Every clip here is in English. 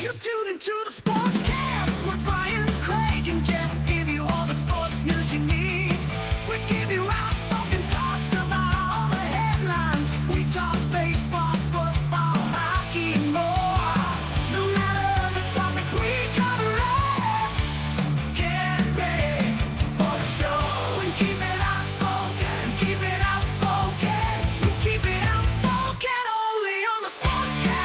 You tune into the Sportscast with Brian, Craig, and Jeff. Give you all the sports news you need. We give you outspoken thoughts about all the headlines. We talk baseball, football, hockey, and more. No matter the topic, we cover it. Get ready for the show and keep it outspoken. Keep it outspoken. We keep it outspoken only on the Sportscast.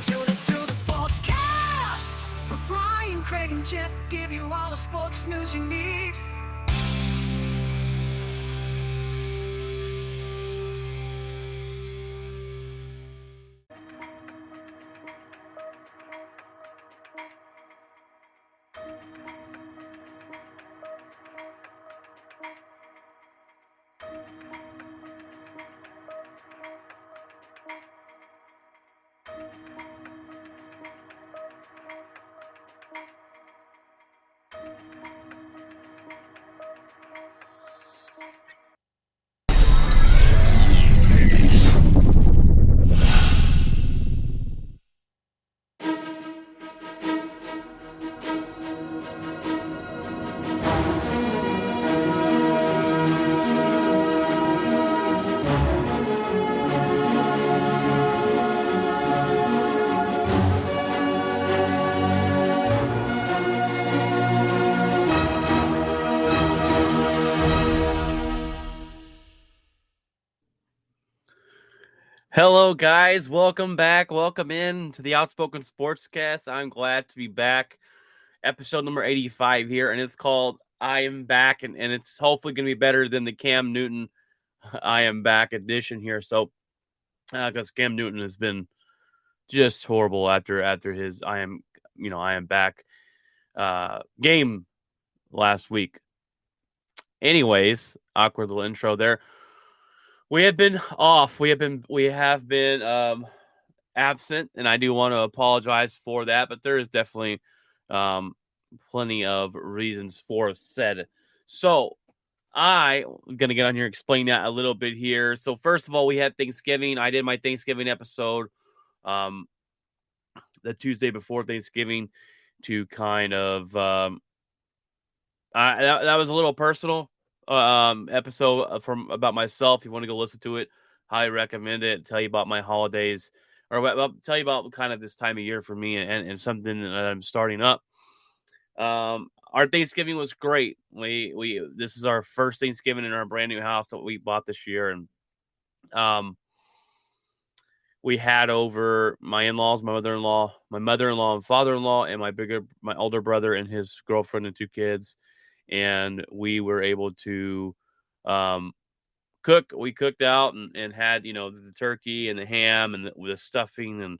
Tune into the Sportscast with Brian, Craig, and Jeff. Give you all the sports news you need. Hello, guys. Welcome back. Welcome in to the Outspoken Sportscast. I'm glad to be back. Episode number 85 here, and it's called I Am Back, and it's hopefully going to be better than the Cam Newton I Am Back edition here. So, because Cam Newton has been just horrible after his I Am Back game last week. Anyways, awkward little intro there. We have been off. We have been absent, and I do want to apologize for that. But there is definitely plenty of reasons for said. So I'm gonna get on here and explain that a little bit here. So first of all, we had Thanksgiving. I did my Thanksgiving episode the Tuesday before Thanksgiving to kind of that was a little personal episode from about myself. If you want to go listen to it, highly recommend it. Tell you about my holidays, or tell you about kind of this time of year for me and something that I'm starting up. Our Thanksgiving was great. We this is our first Thanksgiving in our brand new house that we bought this year, and we had over my in-laws, my mother-in-law and father-in-law, and my older brother and his girlfriend and two kids. And we were able to cook. We cooked out and had, the turkey and the ham and the stuffing and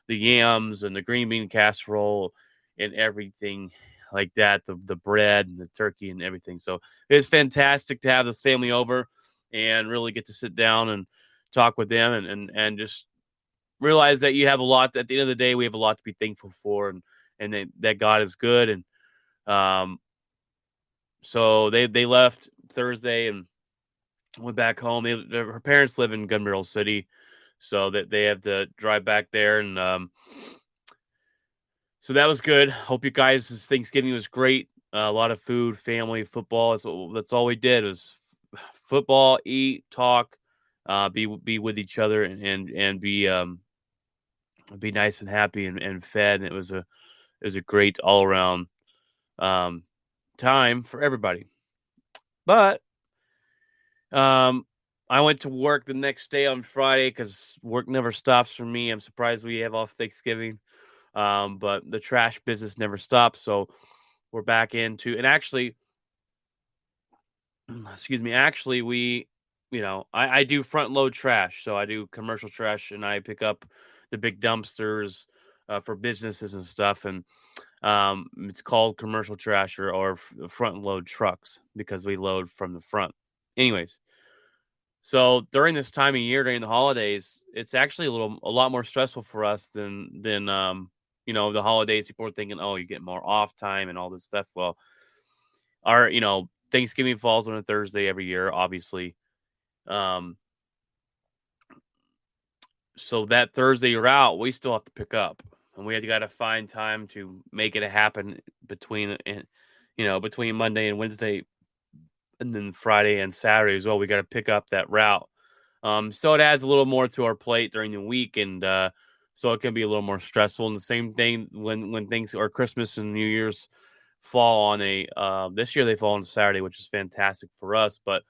the yams and the green bean casserole and everything like that, the bread and the turkey and everything. So it was fantastic to have this family over and really get to sit down and talk with them and just realize that you have a lot. At the end of the day, we have a lot to be thankful for, and that God is good. And so they left Thursday and went back home. Her parents live in Gun Barrel City, so that they have to drive back there. And so that was good. Hope you guys' Thanksgiving was great. A lot of food, family, football. That's all we did was football, eat, talk, be with each other, and be nice and happy and fed. And it was a great all around time for everybody. But I went to work the next day on Friday because work never stops for me. I'm surprised we have off Thanksgiving. But the trash business never stops. So we're back into, and actually, we, I do front load trash. So I do commercial trash and I pick up the big dumpsters for businesses and stuff. And It's called commercial trash or front load trucks because we load from the front. Anyways, so during this time of year, during the holidays, it's actually a lot more stressful for us than the holidays. People are thinking, oh, you get more off time and all this stuff. Well, our Thanksgiving falls on a Thursday every year, obviously. Um, so that Thursday you're out, we still have to pick up, and we have got to find time to make it happen between Monday and Wednesday, and then Friday and Saturday as well. We got to pick up that route. So it adds a little more to our plate during the week, and so it can be a little more stressful. And the same thing when things or Christmas and New Year's fall on this year they fall on Saturday, which is fantastic for us. But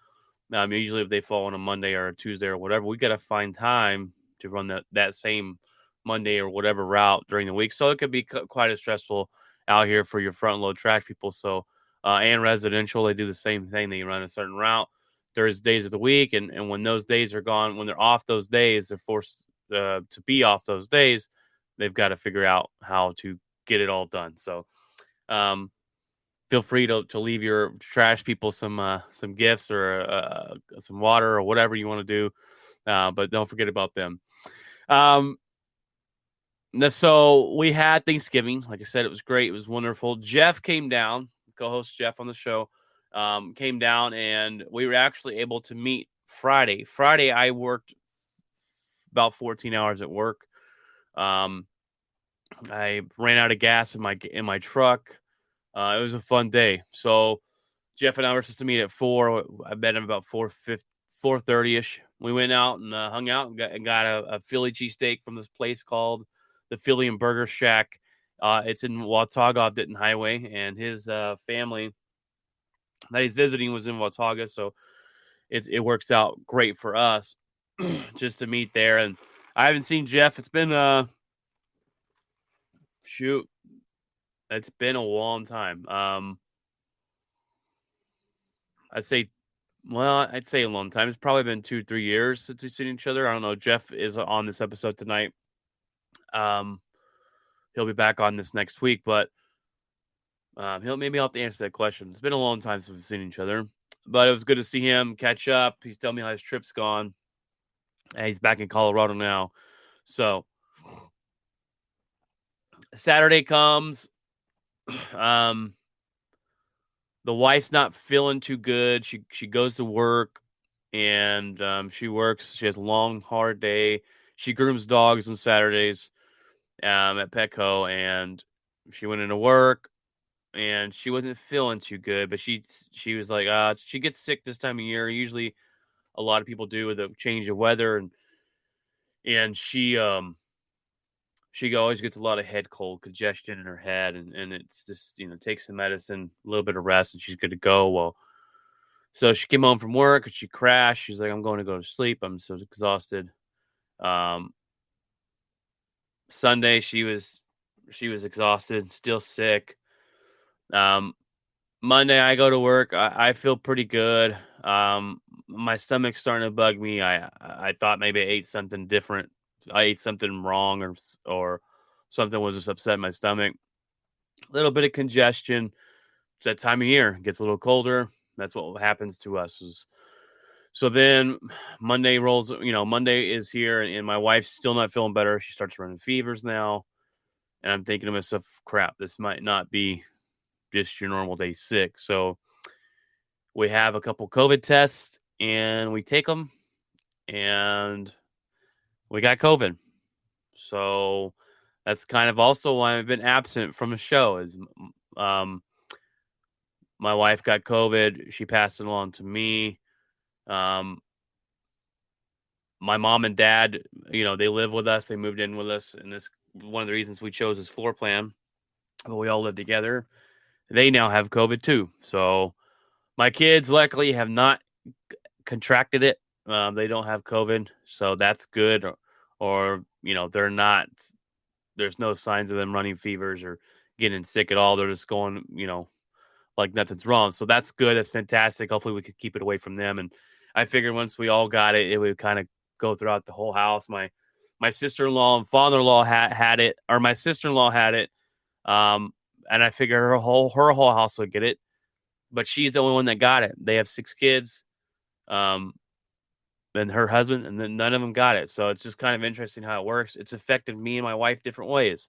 usually if they fall on a Monday or a Tuesday or whatever, we got to find time to run that same Monday or whatever route during the week. So it could be quite as stressful out here for your front load trash people. So and residential, they do the same thing. They run a certain route. There's days of the week, and when those days are gone, when they're off those days, they're forced to be off those days. They've got to figure out how to get it all done. So feel free to leave your trash people some gifts or some water or whatever you want to do, but don't forget about them. So we had Thanksgiving. Like I said, it was great. It was wonderful. Jeff came down, co-host Jeff on the show, came down, and we were actually able to meet Friday. Friday, I worked about 14 hours at work. I ran out of gas in my truck. It was a fun day. So Jeff and I were supposed to meet at 4. I met him about 4:30ish. We went out and hung out and got a Philly cheesesteak from this place called the Philly and Burger Shack. It's in Watauga off Denton Highway, and his family that he's visiting was in Watauga, so it works out great for us just to meet there. And I haven't seen Jeff. It's been it's been a long time. I'd say a long time. It's probably been 2-3 years since we've seen each other. I don't know. Jeff is on this episode tonight. He'll be back on this next week, but I'll have to answer that question. It's been a long time since we've seen each other, but it was good to see him catch up. He's telling me how his trip's gone, and he's back in Colorado now. So Saturday comes. The wife's not feeling too good. She goes to work, and she works. She has a long, hard day. She grooms dogs on Saturdays at Petco, and she went into work, and she wasn't feeling too good. But she was like, she gets sick this time of year. Usually, a lot of people do with a change of weather, and she always gets a lot of head cold, congestion in her head, and it's just, takes some medicine, a little bit of rest, and she's good to go. Well, so she came home from work and she crashed. She's like, I'm going to go to sleep. I'm so exhausted. Sunday, she was exhausted, still sick. Monday, I go to work. I feel pretty good. My stomach's starting to bug me. I thought maybe I ate something different. I ate something wrong, or something was just upset my stomach. A little bit of congestion. It's that time of year. It gets a little colder. That's what happens to us. So then Monday rolls. Monday is here, and my wife's still not feeling better. She starts running fevers now, and I'm thinking to myself, "Crap, this might not be just your normal day sick." So we have a couple COVID tests, and we take them, and we got COVID. So that's kind of also why I've been absent from the show. Is my wife got COVID. She passed it along to me. My mom and dad, they live with us. They moved in with us, and this one of the reasons we chose this floor plan. But we all live together. They now have COVID too. So my kids luckily have not contracted it. They don't have COVID, so that's good. Or they're not. There's no signs of them running fevers or getting sick at all. They're just going, like nothing's wrong. So that's good. That's fantastic. Hopefully we could keep it away from them. And I figured once we all got it, it would kind of go throughout the whole house. My sister-in-law and father-in-law had it, or my sister-in-law had it. and I figure her whole house would get it, but she's the only one that got it. They have 6 kids, and her husband, and then none of them got it. So it's just kind of interesting how it works. It's affected me and my wife different ways.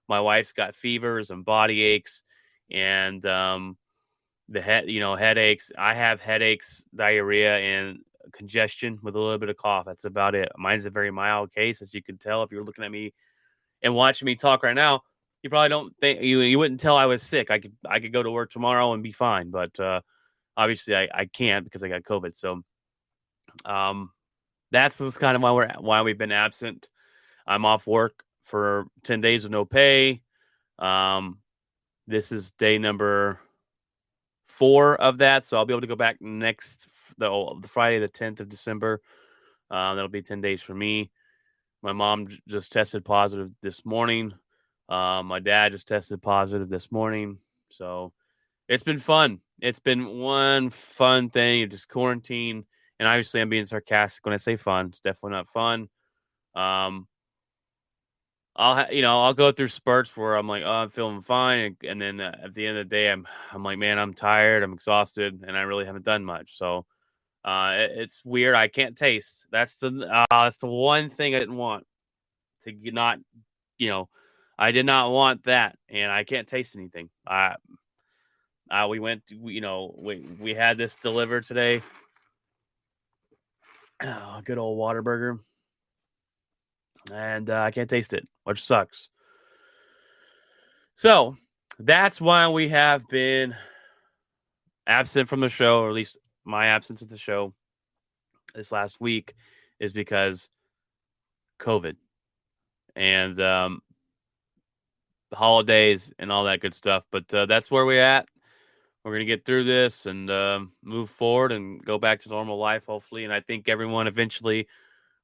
My wife's got fevers and body aches, and the headaches. I have headaches, diarrhea, and congestion with a little bit of cough. That's about it. Mine's a very mild case, as you can tell if you're looking at me and watching me talk right now. You probably don't think you wouldn't tell I was sick. I could go to work tomorrow and be fine, but obviously I can't because I got COVID. So that's just kind of why we've been absent. I'm off work for 10 days with no pay. This is day number 4 of that, so I'll be able to go back next the Friday, the 10th of December. That'll be 10 days for me. My mom just tested positive this morning. My dad just tested positive this morning. So it's been fun. It's been one fun thing, just quarantine. And obviously, I'm being sarcastic when I say fun. It's definitely not fun. I'll go through spurts where I'm like, oh, I'm feeling fine, and then at the end of the day, I'm like, man, I'm tired, I'm exhausted, and I really haven't done much. So it's weird. I can't taste. That's the one thing I didn't want to not, I did not want that, and I can't taste anything. We went, we had this delivered today. Oh, good old Whataburger. And I can't taste it, which sucks. So that's why we have been absent from the show, or at least my absence of the show this last week is because COVID and the holidays and all that good stuff. But that's where we're at. We're going to get through this and move forward and go back to normal life, hopefully. And I think everyone eventually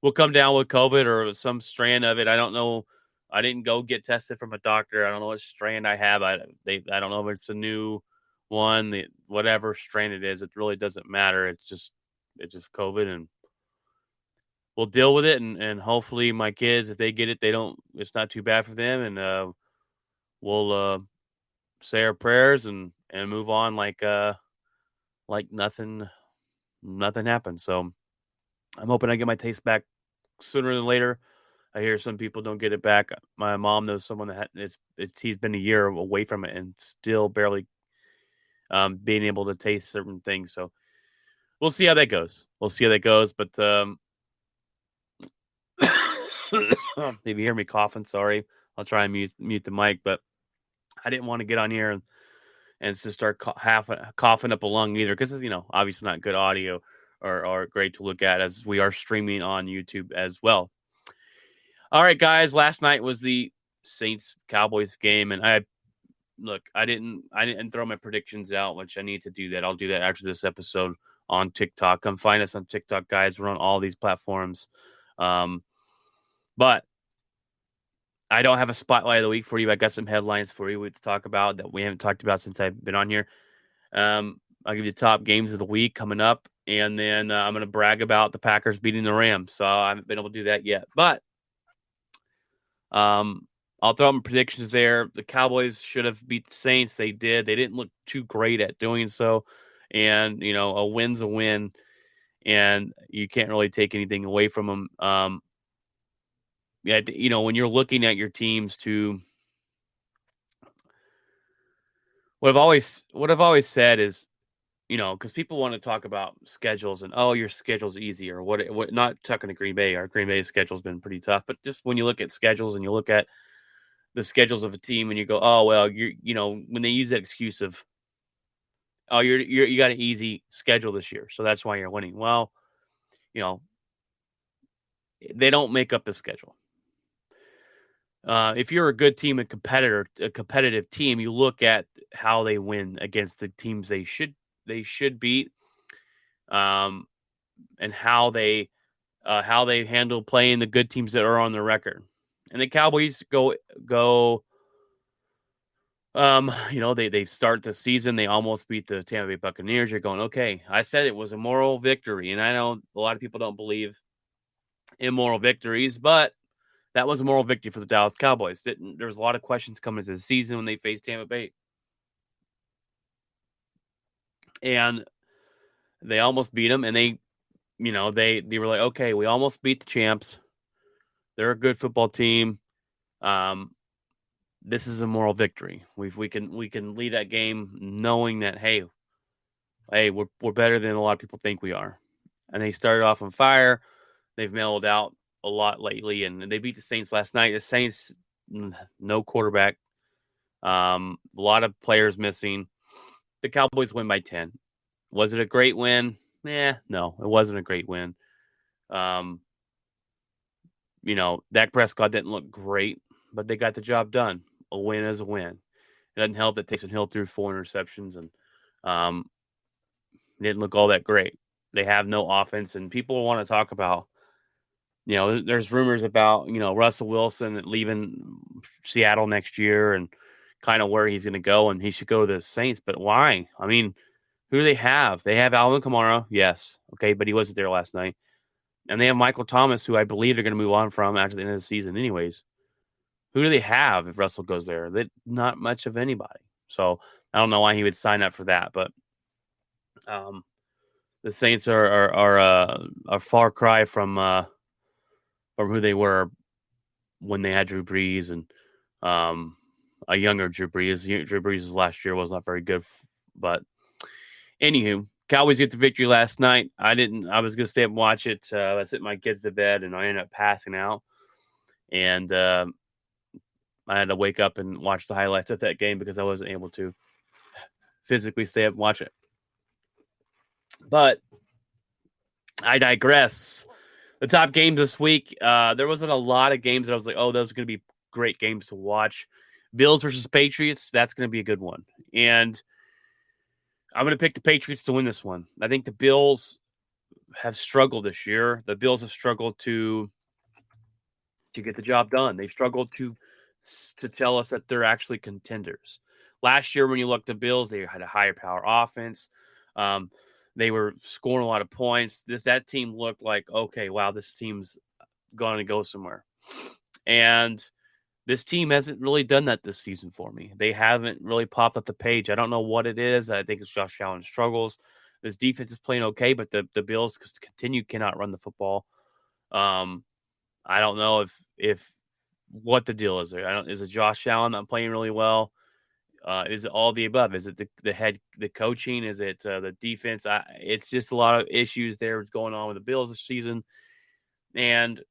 will come down with COVID or some strand of it. I don't know. I didn't go get tested from a doctor. I don't know what strand I have. I don't know if it's a new one, whatever strain it is. It really doesn't matter. It's just COVID, and we'll deal with it. And hopefully my kids, if they get it, it's not too bad for them. And we'll say our prayers and move on like nothing happened. So I'm hoping I get my taste back sooner than later. I hear some people don't get it back. My mom knows someone that he's been a year away from it and still barely being able to taste certain things. So we'll see how that goes. But if you hear me coughing, sorry. I'll try and mute the mic. But I didn't want to get on here and just start coughing up a lung either, because obviously not good audio or great to look at, as we are streaming on YouTube as well. All right, guys. Last night was the Saints-Cowboys game, and I didn't throw my predictions out, which I need to do that. I'll do that after this episode on TikTok. Come find us on TikTok, guys. We're on all these platforms. But I don't have a spotlight of the week for you. I got some headlines for you to talk about that we haven't talked about since I've been on here. I'll give you the top games of the week coming up, and then I'm going to brag about the Packers beating the Rams. So I haven't been able to do that yet, but I'll throw out my predictions there. The Cowboys should have beat the Saints. They did. They didn't look too great at doing so, and a win's a win, and you can't really take anything away from them. When you're looking at your teams what I've always said is, because people want to talk about schedules and, your schedule's easy, or what, not talking to Green Bay. Our Green Bay schedule's been pretty tough, but just when you look at schedules and you look at the schedules of a team and you go, oh, well, when they use that excuse of, oh, you got an easy schedule this year, so that's why you're winning. Well, they don't make up the schedule. If you're a good team, a competitive team, you look at how they win against the teams they should beat, and how they handle playing the good teams that are on the record. And the Cowboys go. They start the season. They almost beat the Tampa Bay Buccaneers. You're going, okay. I said it was a moral victory, and I know a lot of people don't believe in moral victories, but That was a moral victory for the Dallas Cowboys. There was a lot of questions coming into the season when they faced Tampa Bay. And they almost beat them, and they were like, okay, we almost beat the champs. They're a good football team. This is a moral victory. We can lead that game knowing that hey, we're better than a lot of people think we are. And they started off on fire. They've mellowed out a lot lately, and they beat the Saints last night. The Saints, no quarterback, a lot of players missing. The Cowboys win by 10. Was it a great win? No, it wasn't a great win. Dak Prescott didn't look great, but they got the job done. A win is a win. It doesn't help that Taysom Hill threw 4 interceptions and didn't look all that great. They have no offense, and people want to talk about, there's rumors about, Russell Wilson leaving Seattle next year and kind of where he's going to go, and he should go to the Saints. But why? I mean, who do they have? They have Alvin Kamara, yes, okay, but he wasn't there last night. And they have Michael Thomas, who I believe they're going to move on from after the end of the season anyways. Who do they have if Russell goes there? Not much of anybody. So I don't know why he would sign up for that. But the Saints are a far cry from who they were when they had Drew Brees and a younger Drew Brees. Drew Brees' last year was not very good. But anywho, Cowboys get the victory last night. I was going to stay up and watch it. I sent my kids to bed, and I ended up passing out. And I had to wake up and watch the highlights of that game because I wasn't able to physically stay up and watch it. But I digress. The top games this week, there wasn't a lot of games that I was like, oh, those are going to be great games to watch. Bills versus Patriots, that's going to be a good one. And I'm going to pick the Patriots to win this one. I think the Bills have struggled this year. The Bills have struggled to get the job done. They've struggled to tell us that they're actually contenders. Last year, when you looked at the Bills, they had a higher power offense. They were scoring a lot of points. That team looked like, okay, wow, this team's going to go somewhere. And this team hasn't really done that this season for me. They haven't really popped up the page. I don't know what it is. I think it's Josh Allen struggles. This defense is playing okay, but the Bills cannot run the football. I don't know if what the deal is there. Is it Josh Allen not playing really well? Is it all the above? Is it the coaching? Is it the defense? It's just a lot of issues there going on with the Bills this season, and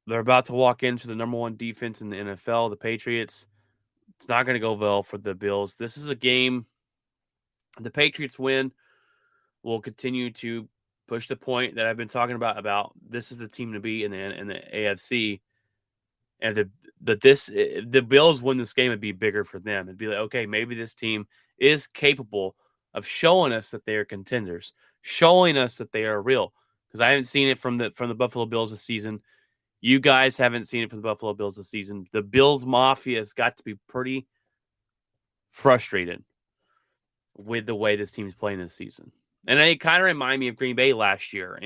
they're about to walk into the number one defense in the NFL, the Patriots. It's not going to go well for the Bills. This is a game. The Patriots win will continue to push the point that I've been talking about this is the team to be in the AFC. And the Bills win this game, it'd be bigger for them. It'd be like, okay, maybe this team is capable of showing us that they are contenders, showing us that they are real. Because I haven't seen it from the Buffalo Bills this season. You guys haven't seen it from the Buffalo Bills this season. The Bills Mafia has got to be pretty frustrated with the way this team is playing this season. And they kind of remind me of Green Bay last year.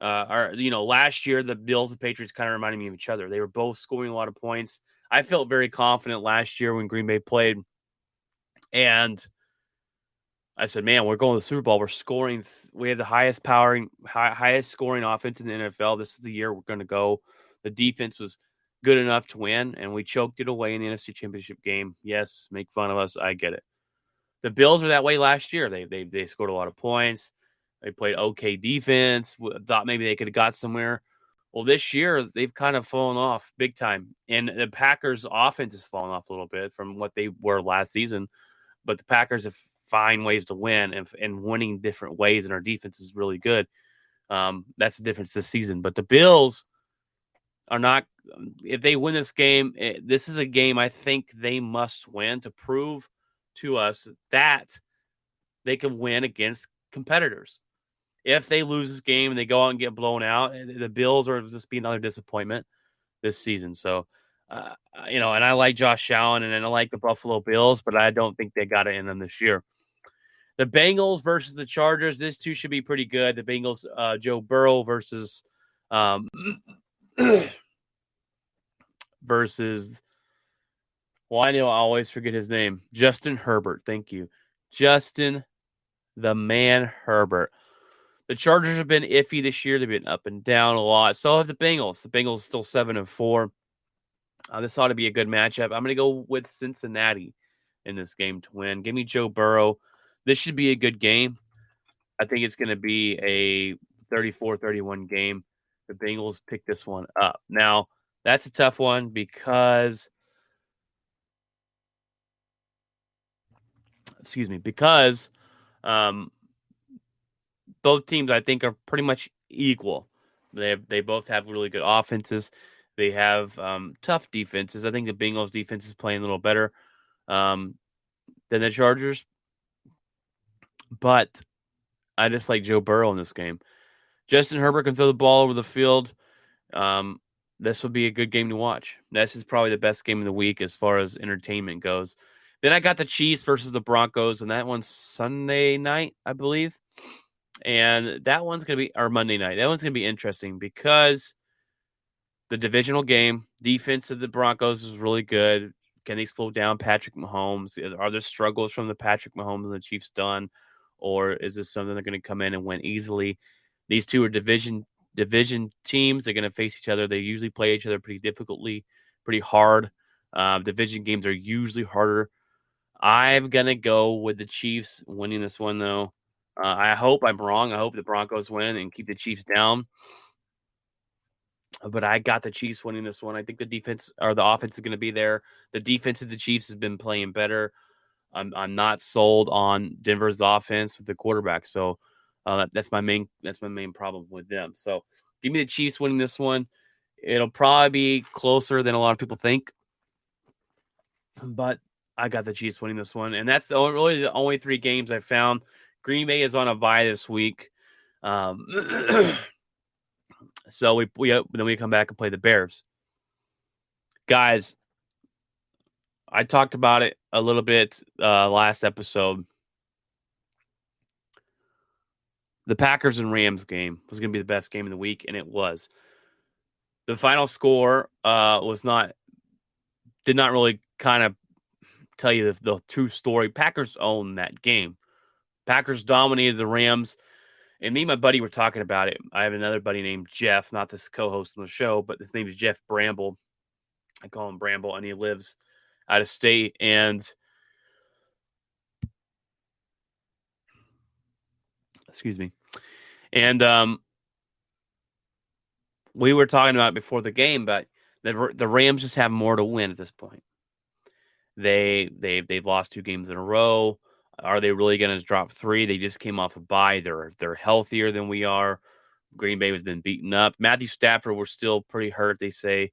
Last year, the Bills and Patriots kind of reminded me of each other. They were both scoring a lot of points. I felt very confident last year when Green Bay played. And I said, man, we're going to the Super Bowl. We're scoring. We have the highest scoring offense in the NFL. This is the year we're going to go. The defense was good enough to win, and we choked it away in the NFC Championship game. Yes, make fun of us. I get it. The Bills were that way last year. They scored a lot of points. They played okay defense. Thought maybe they could have got somewhere. Well, this year, they've kind of fallen off big time. And the Packers' offense has fallen off a little bit from what they were last season. But the Packers have find ways to win and winning different ways, and our defense is really good. That's the difference this season. But the Bills are not – if they win this game, this is a game I think they must win to prove to us that they can win against competitors. If they lose this game and they go out and get blown out, the Bills are just be another disappointment this season. So, and I like Josh Allen and I like the Buffalo Bills, but I don't think they got it in them this year. The Bengals versus the Chargers, this too should be pretty good. The Bengals, Joe Burrow versus versus, well, I know I always forget his name, Justin Herbert. Thank you. Justin the man Herbert. The Chargers have been iffy this year. They've been up and down a lot. So have the Bengals. The Bengals are still 7-4. This ought to be a good matchup. I'm going to go with Cincinnati in this game to win. Give me Joe Burrow. This should be a good game. I think it's going to be a 34-31 game. The Bengals pick this one up. Now, that's a tough one because um, both teams I think are pretty much equal. They both have really good offenses. They have tough defenses. I think the Bengals defense is playing a little better than the Chargers, but I just like Joe Burrow in this game. Justin Herbert can throw the ball over the field. This will be a good game to watch. This is probably the best game of the week as far as entertainment goes. Then I got the Chiefs versus the Broncos, and that one's Sunday night, I believe. And that one's going to be, or Monday night. That one's going to be interesting because the divisional game, defense of the Broncos is really good. Can they slow down Patrick Mahomes? Are there struggles from the Patrick Mahomes and the Chiefs done? Or is this something they're going to come in and win easily? These two are division teams. They're going to face each other. They usually play each other pretty hard. Division games are usually harder. I'm going to go with the Chiefs winning this one, though. I hope I'm wrong. I hope the Broncos win and keep the Chiefs down. But I got the Chiefs winning this one. I think the defense or the offense is going to be there. The defense of the Chiefs has been playing better. I'm not sold on Denver's offense with the quarterback. So that's my main problem with them. So give me the Chiefs winning this one. It'll probably be closer than a lot of people think. But I got the Chiefs winning this one. And that's really the only three games I found. Green Bay is on a bye this week. So we come back and play the Bears. Guys, I talked about it a little bit last episode. The Packers and Rams game was going to be the best game of the week, and it was. The final score did not really kind of tell you the true story. Packers owned that game. Packers dominated the Rams. And me and my buddy were talking about it. I have another buddy named Jeff, not this co-host on the show, but his name is Jeff Bramble. I call him Bramble, and he lives out of state. And excuse me. And we were talking about it before the game, but the Rams just have more to win at this point. They've lost 2 games in a row. Are they really going to drop 3? They just came off a bye. They're healthier than we are. Green Bay has been beaten up. Matthew Stafford was still pretty hurt, they say.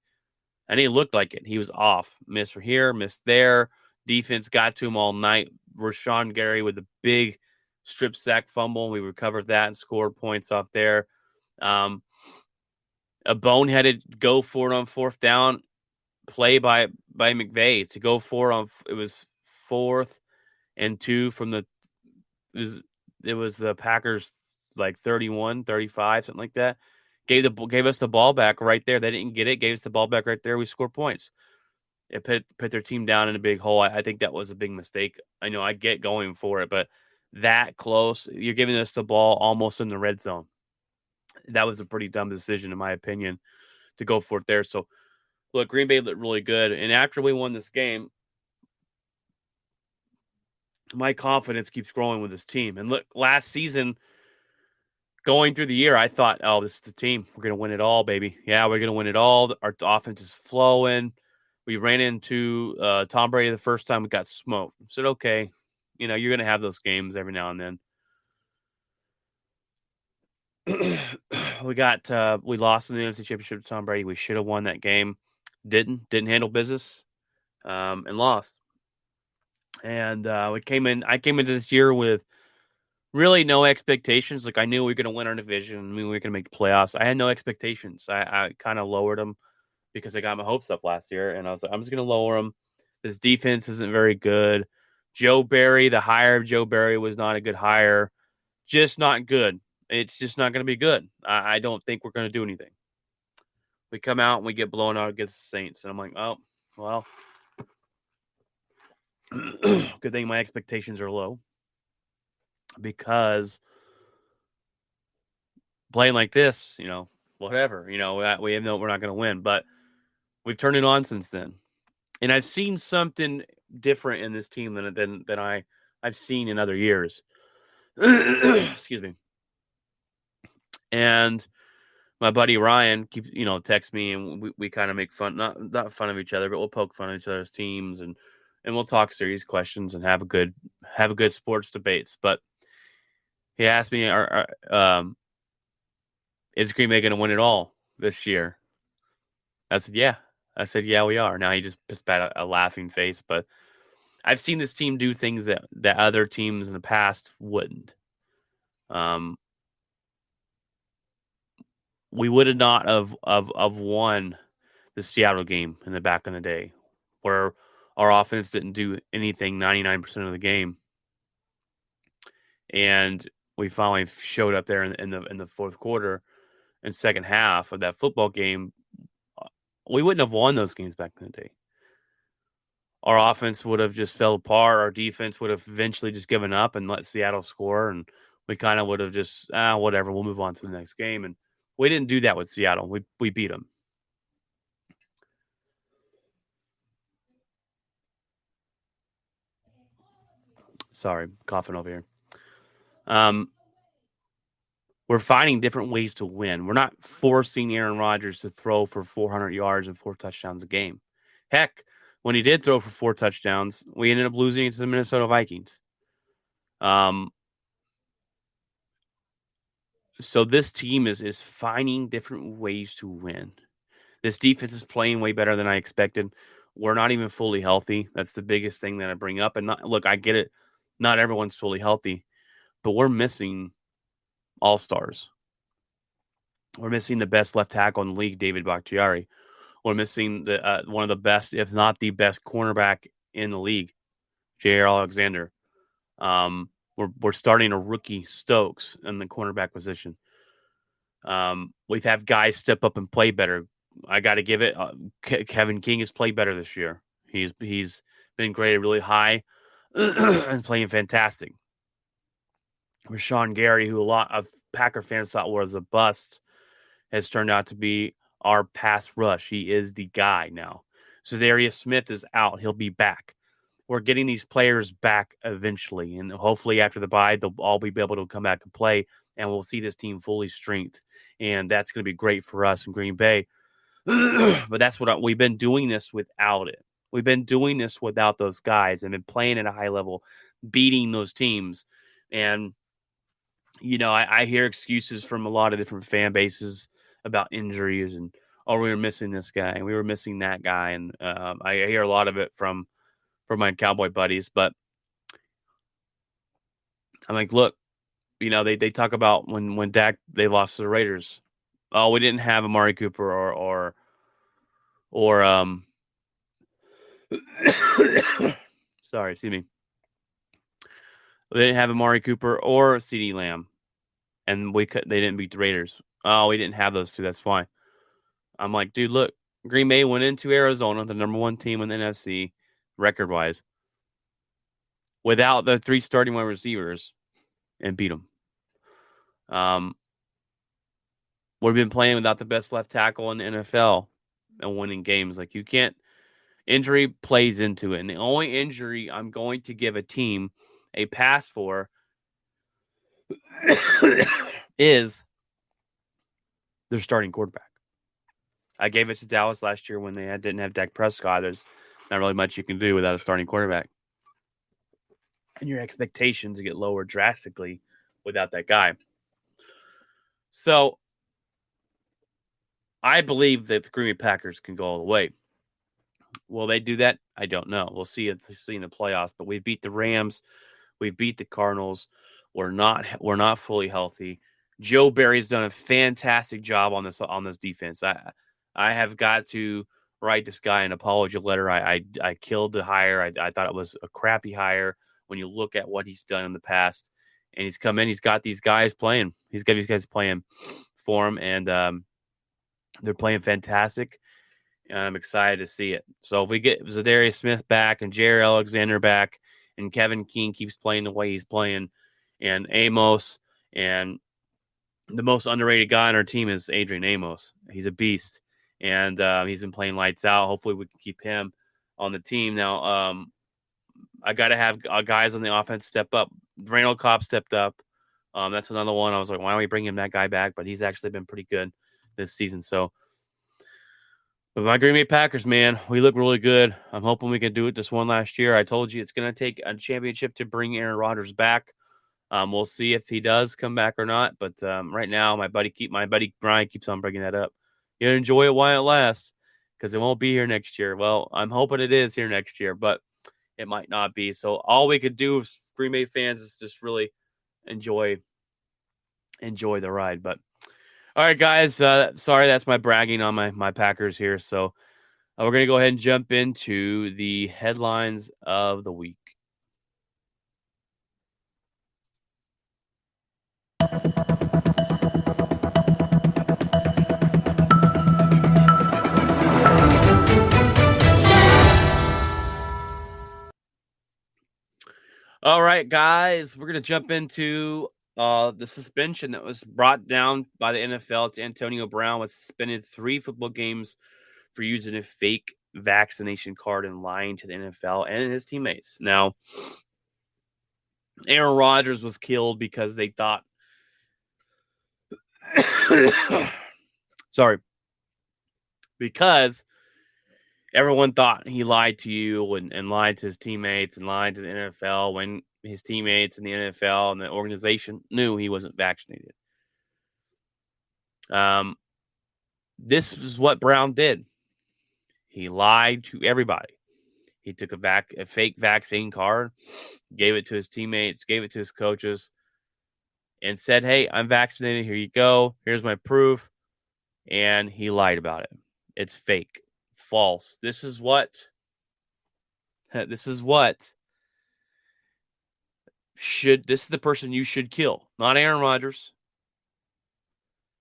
And he looked like it. He was off. Missed here, missed there. Defense got to him all night. Rashawn Gary with a big strip sack fumble. We recovered that and scored points off there. A boneheaded go for it on 4th down play by McVay to go for on. It was 4th and 2 from the it was the Packers like 31, 35, something like that. Gave us the ball back right there. They didn't get it. Gave us the ball back right there. We scored points. It put their team down in a big hole. I think that was a big mistake. I know I get going for it, but that close, you're giving us the ball almost in the red zone. That was a pretty dumb decision, in my opinion, to go for it there. So, look, Green Bay looked really good. And after we won this game, my confidence keeps growing with this team. And look, last season, going through the year, I thought, oh, this is the team. We're going to win it all, baby. Yeah, we're going to win it all. Our offense is flowing. We ran into Tom Brady the first time. We got smoked. I said, okay, you're going to have those games every now and then. We lost in the NFC Championship to Tom Brady. We should have won that game. Didn't handle business and lost. And I came into this year with really no expectations. Like, I knew we were going to win our division. I knew we were going to make the playoffs. I had no expectations. I kind of lowered them because I got my hopes up last year. And I was like, I'm just going to lower them. This defense isn't very good. The hire of Joe Barry was not a good hire. Just not good. It's just not going to be good. I don't think we're going to do anything. We come out and we get blown out against the Saints. And I'm like, oh, well, good thing my expectations are low. Because playing like this, whatever, we know we're not going to win. But we've turned it on since then. And I've seen something different in this team than I've seen in other years. Excuse me. And my buddy Ryan keeps, text me, and we kind of make fun, not fun of each other, but we'll poke fun at each other's teams, and we'll talk serious questions and have a good sports debates. But he asked me, is Green Bay going to win it all this year? I said, yeah. Yeah, we are. Now he just puts back a laughing face, but I've seen this team do things that other teams in the past wouldn't. We would have not of won the Seattle game in the back in the day, where our offense didn't do anything 99% of the game, and we finally showed up there in the fourth quarter and second half of that football game. We wouldn't have won those games back in the day. Our offense would have just fell apart. Our defense would have eventually just given up and let Seattle score, and we kind of would have just whatever. We'll move on to the next game, and we didn't do that with Seattle. We beat them. Sorry, coughing over here. We're finding different ways to win. We're not forcing Aaron Rodgers to throw for 400 yards and 4 touchdowns a game. Heck, when he did throw for 4 touchdowns, we ended up losing to the Minnesota Vikings. So this team is finding different ways to win. This defense is playing way better than I expected. We're not even fully healthy. That's the biggest thing that I bring up. And look, I get it. Not everyone's fully healthy, but we're missing all-stars. We're missing the best left tackle in the league, David Bakhtiari. We're missing the one of the best, if not the best, cornerback in the league, J.R. Alexander. We're starting a rookie Stokes in the cornerback position. We've had guys step up and play better. I got to give it. Kevin King has played better this year. He's been graded really high and playing fantastic. Rashawn Gary, who a lot of Packer fans thought was a bust, has turned out to be our pass rush. He is the guy now. Za'Darius Smith is out. He'll be back. We're getting these players back eventually, and hopefully after the bye, they'll all be able to come back and play, and we'll see this team fully strength, and that's going to be great for us in Green Bay. But that's what we've been doing this without it. We've been doing this without those guys and been playing at a high level, beating those teams. And, I hear excuses from a lot of different fan bases about injuries and, we were missing this guy and we were missing that guy. And I hear a lot of it from my Cowboy buddies. But I'm like, look, they talk about when Dak, they lost to the Raiders. Oh, we didn't have Amari Cooper or sorry, excuse me. They didn't have Amari Cooper or CeeDee Lamb, and they didn't beat the Raiders. Oh, we didn't have those two. That's fine. I'm like, dude, look, Green Bay went into Arizona, the number 1 team in the NFC, record-wise, without the 3 starting wide receivers, and beat them. We've been playing without the best left tackle in the NFL and winning games. Like, you can't. Injury plays into it. And the only injury I'm going to give a team a pass for is their starting quarterback. I gave it to Dallas last year when they didn't have Dak Prescott. There's not really much you can do without a starting quarterback. And your expectations get lowered drastically without that guy. So I believe that the Green Bay Packers can go all the way. Will they do that? I don't know. We'll see in the playoffs. But we beat the Rams. We beat the Cardinals. We're not fully healthy. Joe Barry's done a fantastic job on this defense. I have got to write this guy an apology letter. I killed the hire. I thought it was a crappy hire when you look at what he's done in the past. And he's come in. He's got these guys playing. He's got these guys playing for him. And They're playing fantastic, and I'm excited to see it. So if we get Zadarius Smith back and Jair Alexander back, and Kevin King keeps playing the way he's playing, and Amos, and the most underrated guy on our team is Adrian Amos. He's a beast, and he's been playing lights out. Hopefully, we can keep him on the team. Now, I got to have guys on the offense step up. Randall Cobb stepped up. That's another one. I was like, why don't we bring him that guy back? But he's actually been pretty good this season. So, but my Green Bay Packers, man, we look really good. I'm hoping we can do it this one last year. I told you it's going to take a championship to bring Aaron Rodgers back. We'll see if he does come back or not. But right now, my buddy Brian keeps on bringing that up. You enjoy it while it lasts, because it won't be here next year. Well, I'm hoping it is here next year, but it might not be. So all we could do as Green Bay fans is just really enjoy the ride. But all right, guys. Sorry, that's my bragging on my Packers here. So we're gonna go ahead and jump into the headlines of the week. All right, guys, we're gonna jump into the suspension that was brought down by the NFL to Antonio Brown. Was suspended 3 football games for using a fake vaccination card and lying to the NFL and his teammates. Now, Aaron Rodgers was killed because they thought sorry, because everyone thought he lied to you and lied to his teammates and lied to the NFL when his teammates and the NFL and the organization knew he wasn't vaccinated. This is what Brown did. He lied to everybody. He took a fake vaccine card, gave it to his teammates, gave it to his coaches, and said, "Hey, I'm vaccinated. Here you go. Here's my proof." And he lied about it. It's fake, false. This is what this is the person you should kill, not Aaron Rodgers.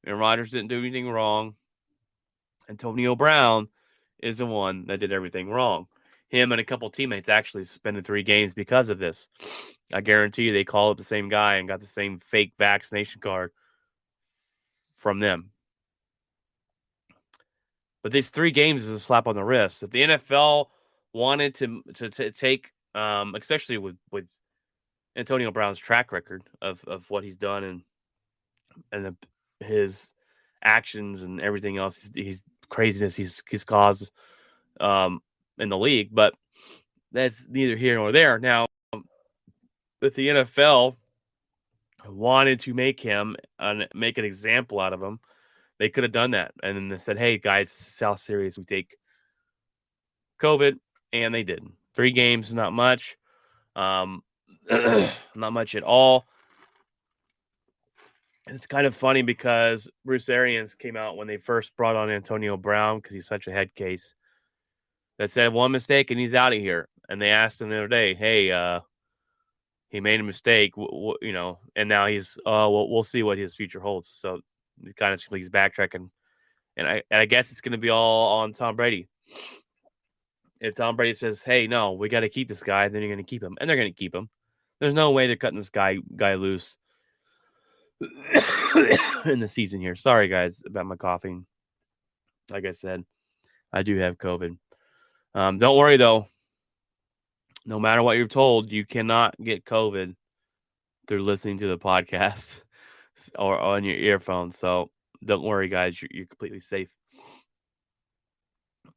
Aaron Rodgers didn't do anything wrong. Antonio Brown is the one that did everything wrong. Him and a couple teammates actually suspended 3 games because of this. I guarantee you they called up the same guy and got the same fake vaccination card from them. But these 3 games is a slap on the wrist. If the NFL wanted to take, especially with Antonio Brown's track record of what he's done and his actions and everything else, he's craziness he's caused in the league, but that's neither here nor there. Now, if the NFL wanted to make an example out of him, they could have done that, and then they said, "Hey guys, this is how serious we take COVID," and they didn't. 3 games is not much, not much at all. And it's kind of funny because Bruce Arians came out when they first brought on Antonio Brown because he's such a head case, that said one mistake and he's out of here. And they asked him the other day, "Hey, he made a mistake, and now he's we'll see what his future holds." So he kind of he's backtracking, and I guess it's going to be all on Tom Brady. If Tom Brady says, "Hey, no, we got to keep this guy," then you're going to keep him, and they're going to keep him. There's no way they're cutting this guy loose in the season here. Sorry, guys, about my coughing. Like I said, I do have COVID. Don't worry, though. No matter what you're told, you cannot get COVID through listening to the podcast or on your earphones. So don't worry, guys. You're completely safe.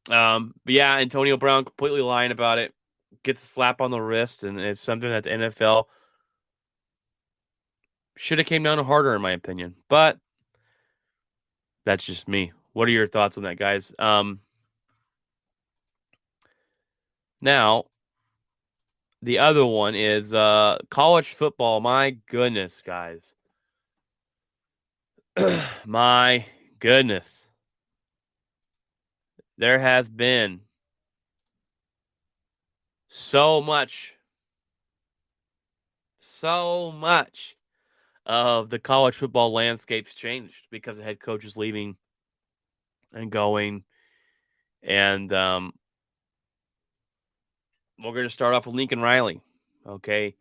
But yeah, Antonio Brown completely lying about it. Gets a slap on the wrist, and it's something that the NFL should have came down harder, in my opinion. But that's just me. What are your thoughts on that, guys? Now, the other one is college football. My goodness, guys. My goodness. There has been so much of the college football landscape's changed because the head coach is leaving. and going. And we're going to start off with Lincoln Riley. Okay.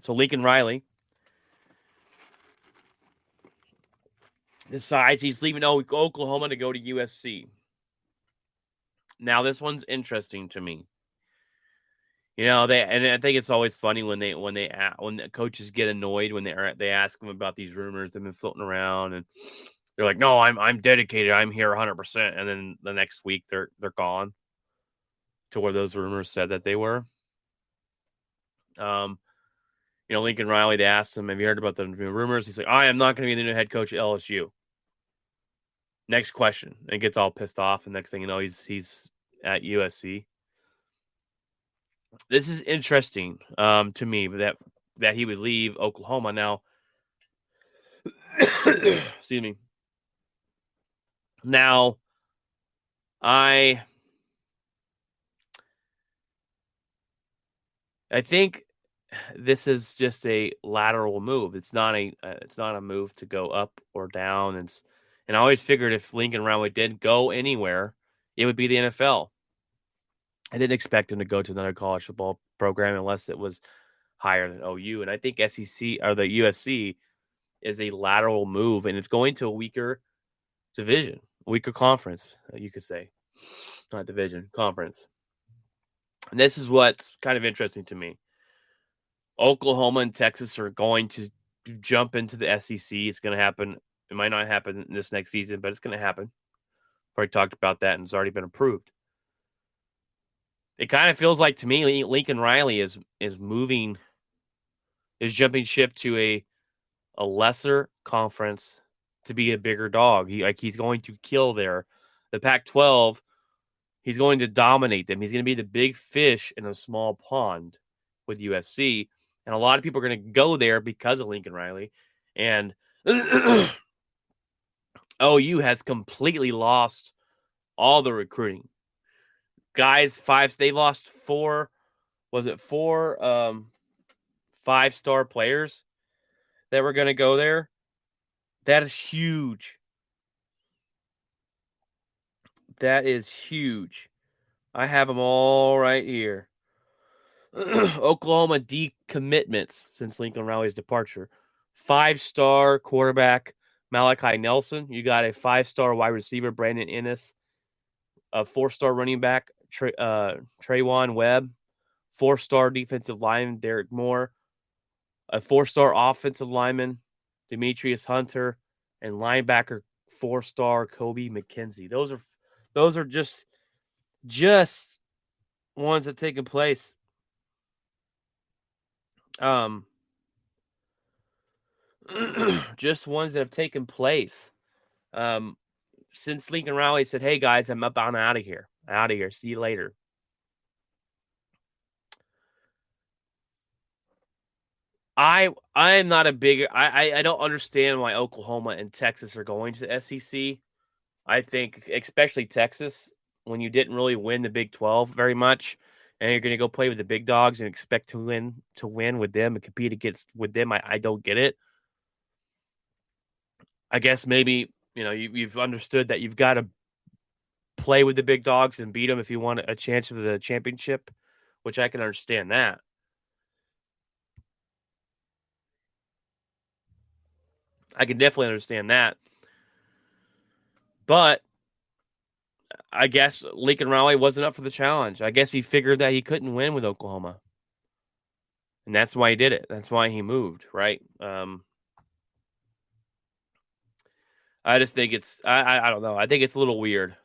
So Lincoln Riley decides he's leaving Oklahoma to go to USC. Now this one's interesting to me. You know, and I think it's always funny when the coaches get annoyed when they ask them about these rumors that have been floating around, and they're like, "No, I'm dedicated. I'm here 100%," and then the next week they're gone to where those rumors said that they were. You know, Lincoln Riley, they asked him, "Have you heard about the rumors?" He's like, "I am not going to be the new head coach at LSU." Next question, and gets all pissed off, and next thing you know, he's at USC. This is interesting to me that he would leave Oklahoma now. Excuse me. Now, I think this is just a lateral move. It's not a move to go up or down. And I always figured if Lincoln Riley didn't go anywhere, it would be the NFL. I didn't expect him to go to another college football program unless it was higher than OU. And I think SEC or the USC is a lateral move, and it's going to a weaker division, weaker conference, you could say. Not division, conference. And this is what's kind of interesting to me. Oklahoma and Texas are going to jump into the SEC. It's going to happen. It might not happen this next season, but it's going to happen. Already talked about that, and it's already been approved. It kind of feels like to me Lincoln Riley is jumping ship to a lesser conference to be a bigger dog. He's going to kill there. The Pac-12, he's going to dominate them. He's going to be the big fish in a small pond with USC. And a lot of people are going to go there because of Lincoln Riley. And OU has completely lost all the recruiting. Guys, they lost four 5-star players that were going to go there? That is huge. That is huge. I have them all right here. Oklahoma decommitments since Lincoln Riley's departure. 5-star quarterback Malachi Nelson. You got a 5-star wide receiver Brandon Ennis. A 4-star running back Trayvon Webb. 4-star defensive lineman Derek Moore. A 4-star offensive lineman Demetrius Hunter, and linebacker 4-star Kobe McKenzie. Those are just ones that taken place. Just ones that have taken place. Since Lincoln Riley said, "Hey guys, I'm out of here. Out of here. See you later." I am not a big I don't understand why Oklahoma and Texas are going to the SEC. I think especially Texas, when you didn't really win the Big 12 very much, and you're going to go play with the big dogs and expect to win with them and compete with them. I don't get it. I guess maybe you've understood that you've got to play with the big dogs and beat them if you want a chance for the championship, which I can understand that. I can definitely understand that. But I guess Lincoln Riley wasn't up for the challenge. I guess he figured that he couldn't win with Oklahoma. And that's why he did it. That's why he moved, right? I just think I don't know. I think it's a little weird.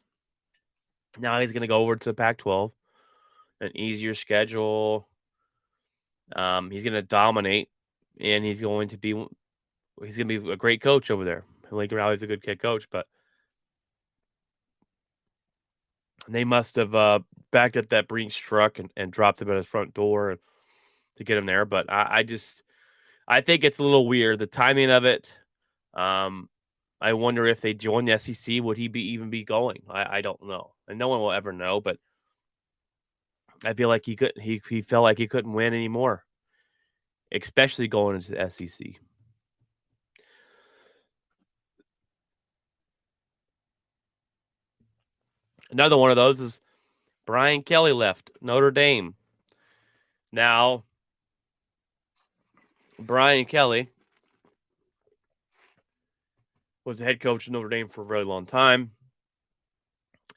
Now he's going to go over to the Pac-12, an easier schedule. He's going to dominate, and he's going to be a great coach over there. Lincoln Riley's a good head coach, but they must have backed up that Brinks truck and dropped him at his front door to get him there. But I think it's a little weird, the timing of it. I wonder if they join the SEC, would he even be going? I don't know, and no one will ever know. But I feel like he felt like he couldn't win anymore, especially going into the SEC. Another one of those is Brian Kelly left Notre Dame. Now, Brian Kelly was the head coach of Notre Dame for a very long time.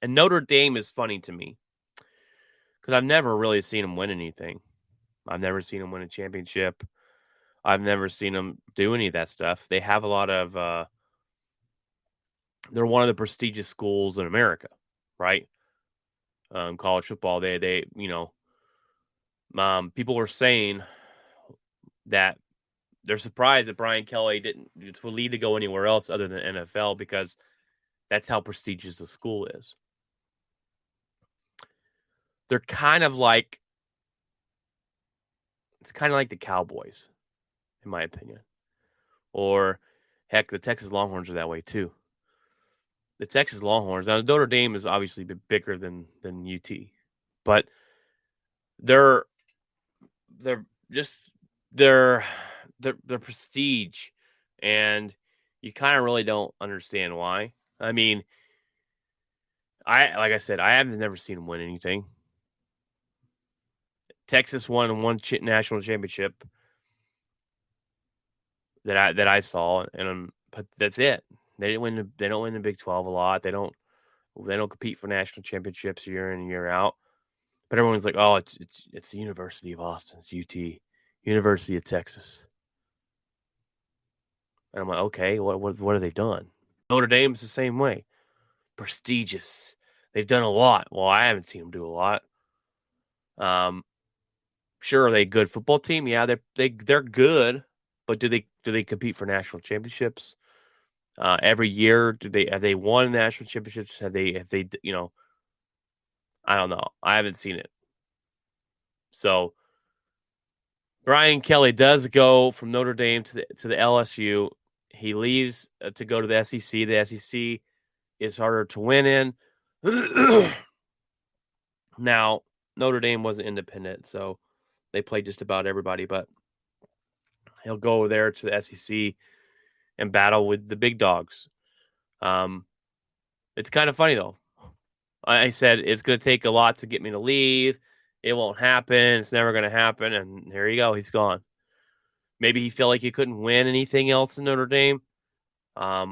And Notre Dame is funny to me because I've never really seen him win anything. I've never seen him win a championship. I've never seen them do any of that stuff. They have a lot of, they're one of the prestigious schools in America, right? College football. People were saying that they're surprised that Brian Kelly didn't leave to go anywhere else other than NFL because that's how prestigious the school is. They're kind of like, it's kind of like the Cowboys, in my opinion. Or, heck, the Texas Longhorns are that way too. The Texas Longhorns, now Notre Dame is obviously bigger than UT, but they're just their prestige, and you kind of really don't understand why. I mean, like I said, I have never seen them win anything. Texas won one national championship that I saw, and but that's it. They don't win the Big 12 a lot. They don't compete for national championships year in and year out. But everyone's like, oh, it's the University of Austin, it's UT, University of Texas. And I'm like, okay, what have they done? Notre Dame's the same way, prestigious. They've done a lot. Well, I haven't seen them do a lot. Sure, are they a good football team? Yeah, they're good, but do they compete for national championships every year? Have they won national championships? Have they I don't know. I haven't seen it. So Brian Kelly does go from Notre Dame to the LSU. He leaves to go to the SEC. The SEC is harder to win in. Now, Notre Dame wasn't independent, so they played just about everybody, but he'll go there to the SEC and battle with the big dogs. It's kind of funny, though. I said it's going to take a lot to get me to leave. It won't happen. It's never going to happen. And there you go. He's gone. Maybe he felt like he couldn't win anything else in Notre Dame. I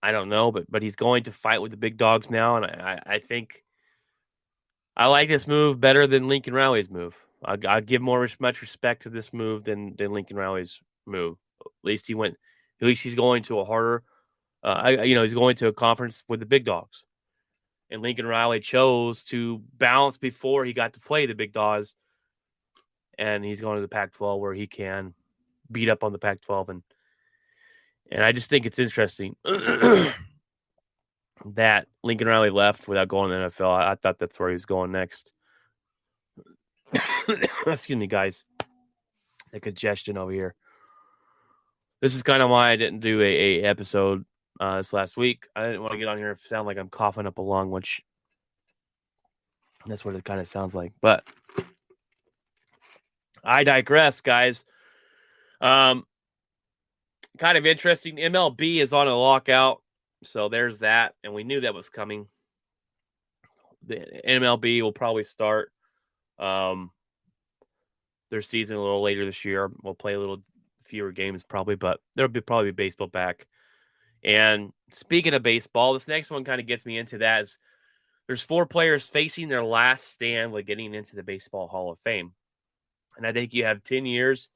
don't know, but he's going to fight with the big dogs now, and I think I like this move better than Lincoln Riley's move. I give much respect to this move than Lincoln Riley's move. At least he's going to a harder. He's going to a conference with the big dogs, and Lincoln Riley chose to bounce before he got to play the big dogs, and he's going to the Pac-12 where he can beat up on the Pac-12 and I just think it's interesting that Lincoln Riley left without going to the NFL. I thought that's where he was going next. Excuse me, guys. The congestion over here. This is kind of why I didn't do a episode this last week. I didn't want to get on here and sound like I'm coughing up a lung, which that's what it kind of sounds like. But I digress, guys. Kind of interesting. MLB is on a lockout, so there's that, and we knew that was coming. The MLB will probably start their season a little later this year. We'll play a little fewer games probably, but there'll probably be baseball back. And speaking of baseball, this next one kind of gets me into that. There's 4 players facing their last stand with getting into the Baseball Hall of Fame, and I think you have 10 years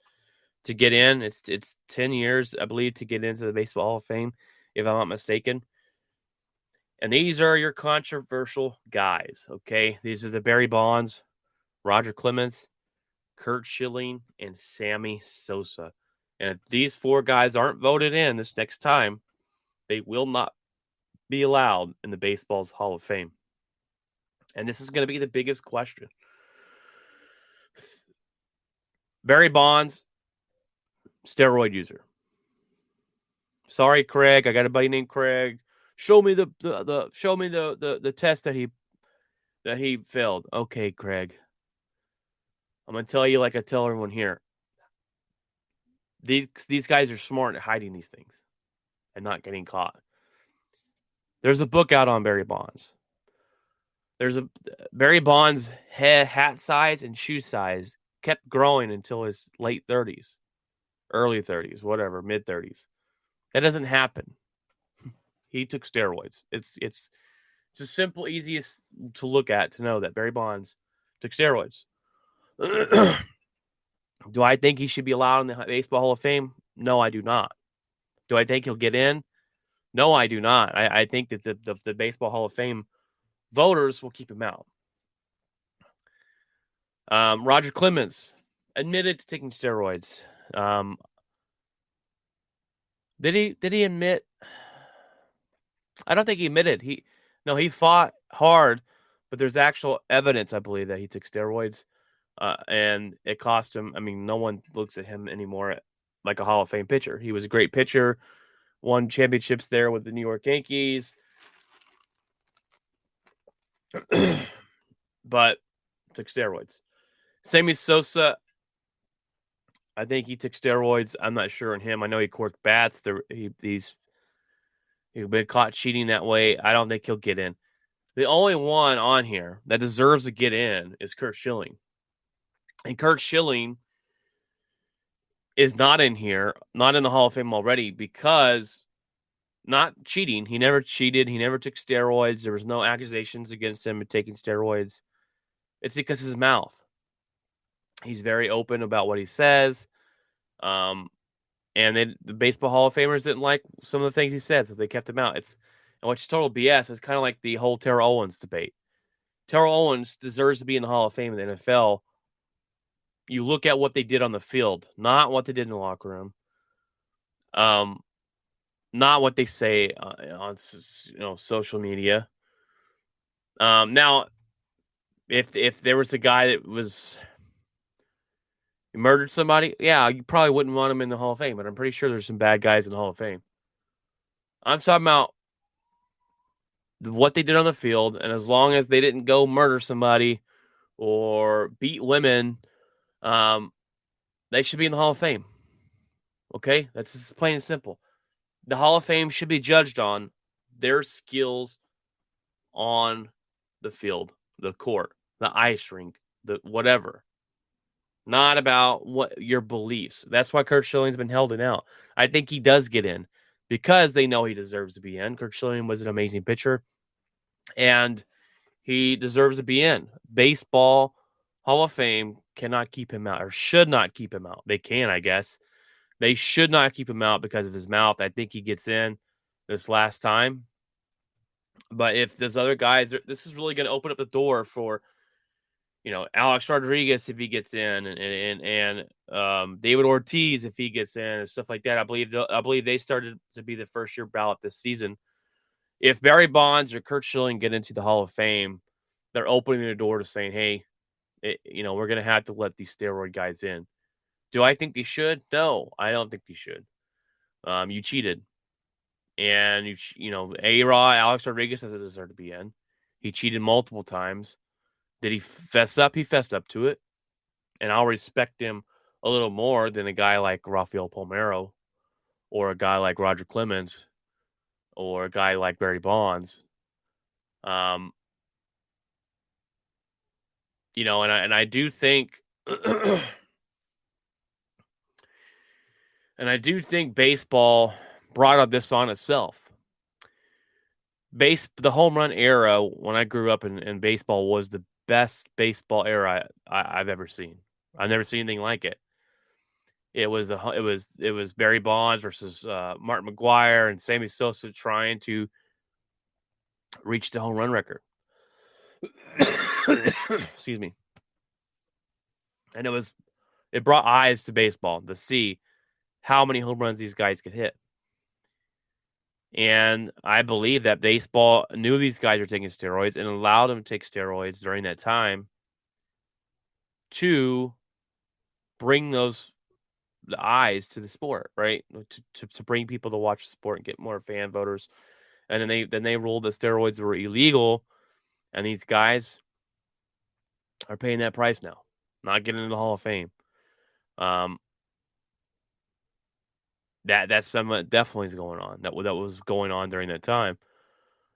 to get in. It's 10 years, I believe, to get into the Baseball Hall of Fame, if I'm not mistaken. And these are your controversial guys, okay? These are the Barry Bonds, Roger Clemens, Kurt Schilling, and Sammy Sosa. And if these 4 guys aren't voted in this next time, they will not be allowed in the baseball's Hall of Fame. And this is going to be the biggest question. Barry Bonds, steroid user. Sorry, Craig. I got a buddy named Craig. Show me the test that he failed. Okay, Craig. I'm gonna tell you like I tell everyone here. These guys are smart at hiding these things and not getting caught. There's a book out on Barry Bonds. There's a Barry Bonds' hat size and shoe size kept growing until his late 30s, early 30s, whatever, mid 30s. That doesn't happen. He took steroids. It's a simple, easiest to look at to know that Barry Bonds took steroids. Do I think he should be allowed in the Baseball Hall of Fame? No, I do not. Do I think he'll get in? No, I do not. I think that the Baseball Hall of Fame voters will keep him out. Roger Clemens admitted to taking steroids. Did he admit? I don't think he admitted. He fought hard, but there's actual evidence, I believe, that he took steroids, and it cost him. I mean, no one looks at him anymore like a Hall of Fame pitcher. He was a great pitcher, won championships there with the New York Yankees, but took steroids. Sammy Sosa, I think he took steroids. I'm not sure on him. I know he corked bats. He's been caught cheating that way. I don't think he'll get in. The only one on here that deserves to get in is Curt Schilling. And Curt Schilling is not in here, not in the Hall of Fame already, because not cheating. He never cheated. He never took steroids. There was no accusations against him of taking steroids. It's because his mouth. He's very open about what he says. And the Baseball Hall of Famers didn't like some of the things he said, so they kept him out. Which is total BS. It's kind of like the whole Terrell Owens debate. Terrell Owens deserves to be in the Hall of Fame in the NFL. You look at what they did on the field, not what they did in the locker room. Not what they say on social media. Now, if there was a guy that was murdered somebody, yeah, you probably wouldn't want him in the Hall of Fame. But I'm pretty sure there's some bad guys in the Hall of Fame. I'm talking about what they did on the field, and as long as they didn't go murder somebody or beat women, they should be in the Hall of Fame. Okay, that's just plain and simple. The Hall of Fame should be judged on their skills on the field, the court, the ice rink, the whatever. Not about what your beliefs. That's why Curt Schilling's been held out. I think he does get in because they know he deserves to be in. Curt Schilling was an amazing pitcher, and he deserves to be in. Baseball Hall of Fame cannot keep him out, or should not keep him out. They can, I guess. They should not keep him out because of his mouth. I think he gets in this last time. But if there's other guys, this is really going to open up the door for, Alex Rodriguez if he gets in, and David Ortiz if he gets in, and stuff like that. I believe they started to be the first year ballot this season. If Barry Bonds or Curt Schilling get into the Hall of Fame, they're opening the door to saying, "Hey, we're going to have to let these steroid guys in." Do I think they should? No, I don't think they should. You cheated. And, A-Rod, Alex Rodriguez doesn't deserve to be in. He cheated multiple times. Did he fess up? He fessed up to it. And I'll respect him a little more than a guy like Rafael Palmeiro or a guy like Roger Clemens or a guy like Barry Bonds. And I do think and I do think baseball brought up this on itself. The home run era when I grew up in baseball was the best baseball era I've ever seen. I've never seen anything like it. It was Barry Bonds versus Martin McGuire and Sammy Sosa trying to reach the home run record. Excuse me. And it brought eyes to baseball to see how many home runs these guys could hit. And I believe that baseball knew these guys were taking steroids and allowed them to take steroids during that time to bring the eyes to the sport, right? To bring people to watch the sport and get more fan voters. And then they ruled that steroids were illegal, and these guys are paying that price now, not getting into the Hall of Fame. That's something that definitely is going on. That was going on during that time.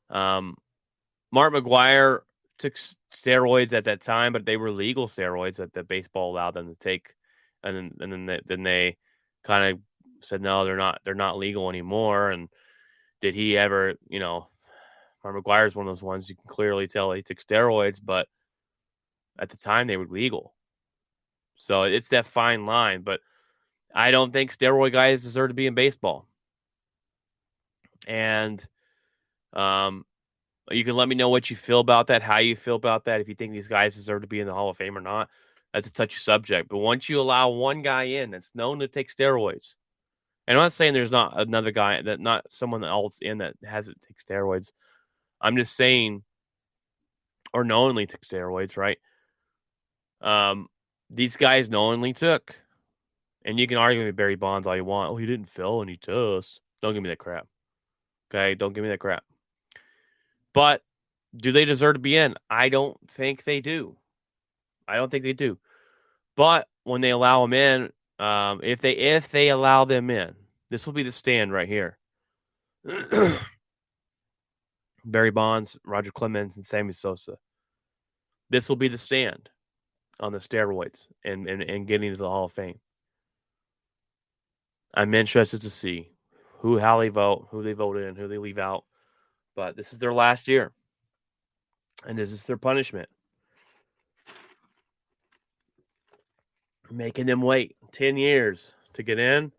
Mark McGuire took steroids at that time, but they were legal steroids that the baseball allowed them to take, and then they kind of said no, they're not legal anymore. And did he ever, Mark McGuire is one of those ones you can clearly tell he took steroids, but at the time they were legal. So it's that fine line, but I don't think steroid guys deserve to be in baseball. And you can let me know what you feel about that, how you feel about that, if you think these guys deserve to be in the Hall of Fame or not. That's a touchy subject. But once you allow one guy in that's known to take steroids, and I'm not saying there's not another guy, that not someone else in that hasn't take steroids. I'm just saying, or knowingly took steroids, right? These guys knowingly took. And you can argue with Barry Bonds all you want. Oh, he didn't fail any tests. Don't give me that crap. Okay? Don't give me that crap. But do they deserve to be in? I don't think they do. I don't think they do. But when they allow them in, if they allow them in, this will be the stand right here. Barry Bonds, Roger Clemens, and Sammy Sosa. This will be the stand on the steroids and getting to the Hall of Fame. I'm interested to see how they vote, who they vote in, who they leave out. But this is their last year. And this is their punishment. Making them wait 10 years to get in.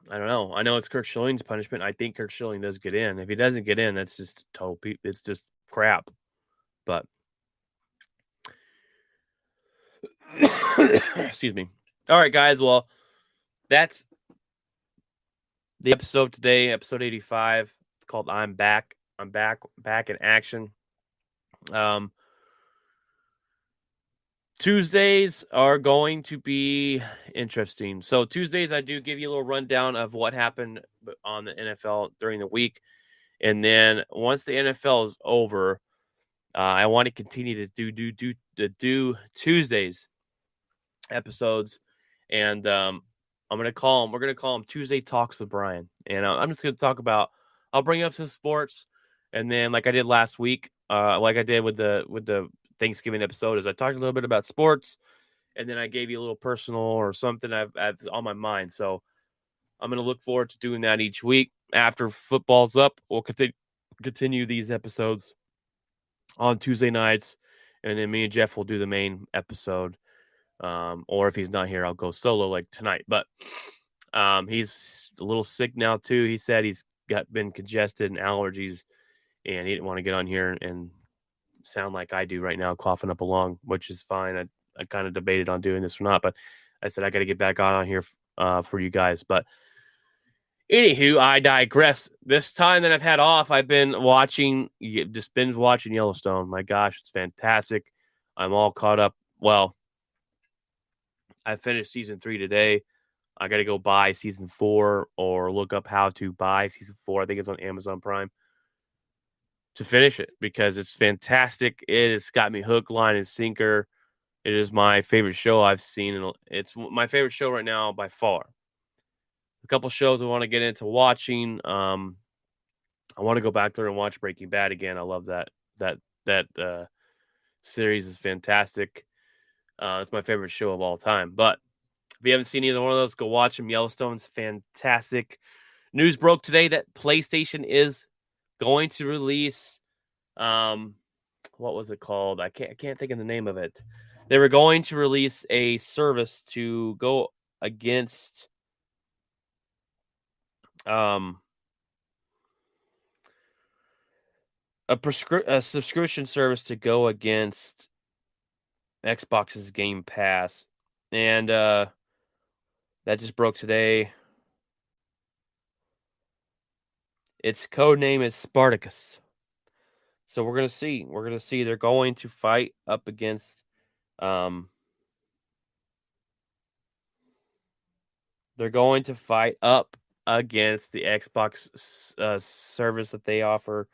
I don't know. I know it's Kurt Schilling's punishment. I think Kurt Schilling does get in. If he doesn't get in, that's just total. It's just crap. But excuse me. All right, guys. Well, that's the episode today, episode 85. It's called "I'm Back." I'm back in action. Tuesdays are going to be interesting. So Tuesdays, I do give you a little rundown of what happened on the NFL during the week. And then once the NFL is over, I want to continue to do Tuesdays episodes. And we're going to call them Tuesday Talks with Brian. And I'm just going to talk about, I'll bring up some sports. And then like I did last week, like I did with the Thanksgiving episode, is I talked a little bit about sports, and then I gave you a little personal or something I've on my mind. So I'm going to look forward to doing that each week. After football's up, we'll continue these episodes on Tuesday nights, and then me and Jeff will do the main episode. Or if he's not here, I'll go solo like tonight. But he's a little sick now too. He said he's been congested and allergies, and he didn't want to get on here and sound like I do right now, coughing up a lung, which is fine. I kind of debated on doing this or not, but I said I got to get back on here for you guys. But anywho, I digress. This time that I've had off, I've been just binge watching Yellowstone. My gosh, it's fantastic. I'm all caught up. Well, I finished season 3 today. I got to go buy season 4 or look up how to buy season 4. I think it's on Amazon Prime to finish it because it's fantastic. It has got me hook, line, and sinker. It is my favorite show I've seen. It's my favorite show right now by far. A couple shows I want to get into watching. I want to go back there and watch Breaking Bad again. I love that series is fantastic. It's my favorite show of all time. But if you haven't seen either one of those, go watch them. Yellowstone's fantastic. News broke today that PlayStation is going to release what was it called? I can't think of the name of it. They were going to release a service to go against a subscription service to go against Xbox's Game Pass. And that just broke today. Its code name is Spartacus. So we're gonna see. We're gonna see. They're going to fight up against. They're going to fight up against the Xbox service that they offer,